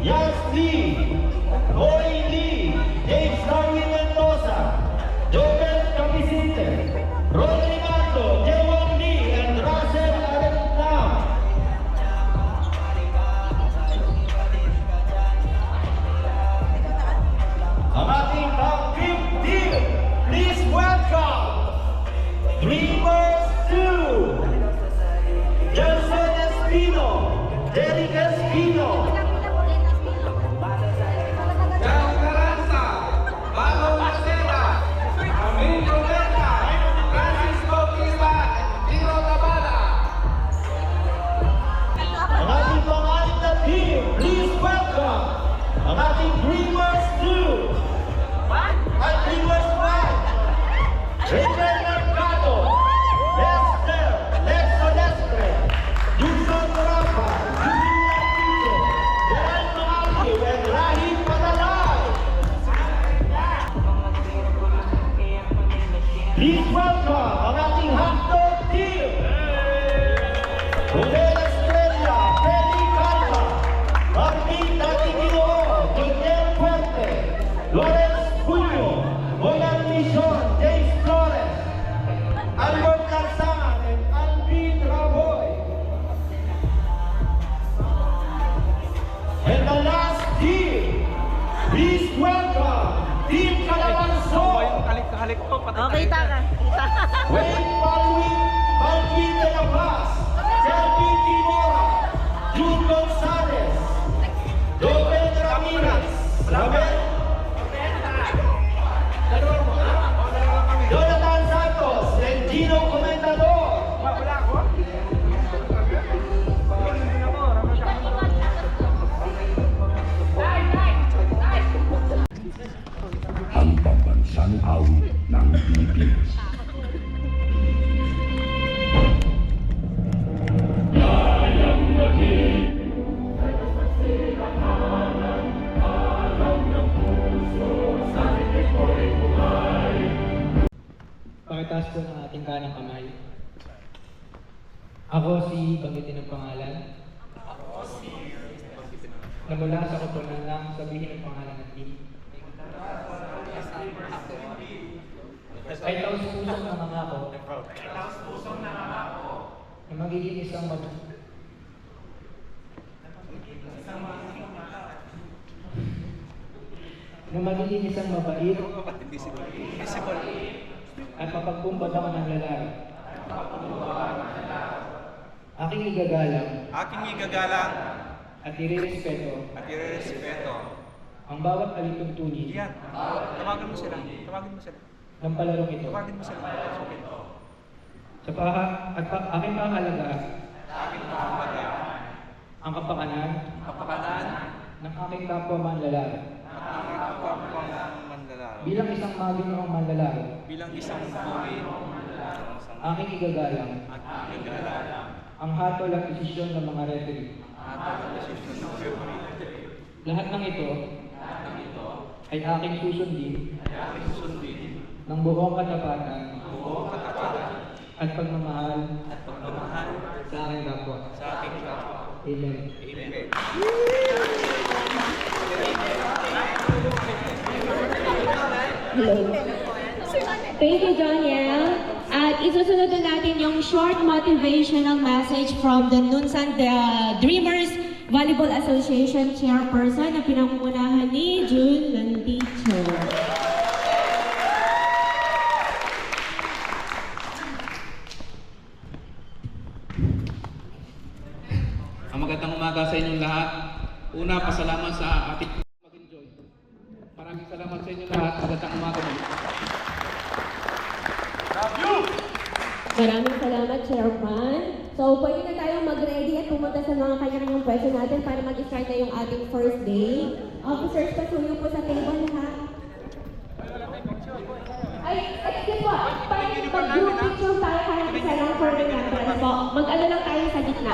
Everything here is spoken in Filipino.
Yas Lee, Roy Lee, James Darwin Mendoza, Joel Capisite, Rodrigo, Jewon Lee, and Russell Arentam. Ang ating top 15, please welcome Dreamers 2, Jelson Espino, Derek Espino, Jao Carranza, Mago Maceda, Amin Roberta, Francisco Quispa, Giro Tabada. ang ating pang-anim na team, please welcome ang ating Dreamers 2 at Dreamers 1, Raymond Mercado, Lester, Lexo Lestre, Junson Rapa, Julia Tito, Gerald Maaliw, and Rahim Patalay. Please welcome ang ating hotdog team, Rodel Estrella, Feli Calma, Martin Datigino, Junior Fuerte, Lawrence Julio, Boyan Lison, James Flores, Albert Lansangan, and Alvin Raboy. And the last team, please welcome Team Calabarzon, Okay, taka. Wayne Balwin de la Paz, Selby Timora, June Gonzalez, Joven Ramirez, Jonathan Santos, and Gino Comendador. Ang pambansang awit ng Pilipinas. Pakitaas po ng ating kanang kamay. Ako si banggitin ng pangalan. Na mula sa koponan lang sabihin ang pangalan ng team. Ay taos pusong nangangako na magiging isang mabait at mapagkumbabang ng lalaki. Aking igagalang at irerespeto ang bawat alituntunin Yan. Tawagan mo sila. ng palarong ito. Aking pangalagaan ang kapakanan ng aking kapwa manlalaro bilang isang maginong manlalaro. Aking igagalang ang hatol at desisyon ng mga referee. Lahat ng ito ay aking susundin ng buong katapatan at pagmamahal sa aking kapwa. Amen. Hello. Thank you, Daniel. At isusunod na natin yung short motivational message from the Nunsan Dreamers Volleyball Association Chairperson na pinangungunahan ni June Landicho. Magandang umaga sa inyong lahat. Una, pasalamat sa ating mag-enjoy. Maraming salamat sa inyong lahat. Magandang umaga mo. Maraming salamat, Chairman. So, pwede na tayong mag-ready at pumunta sa mga kanya-kanyang pwesto natin para mag-start na yung ating first day. Officers, pasuyo po sa table, ha? Ay, excuse po. Mag-group picture tayo para sa lang for remembrance po. Mag-ano lang tayo sa gitna.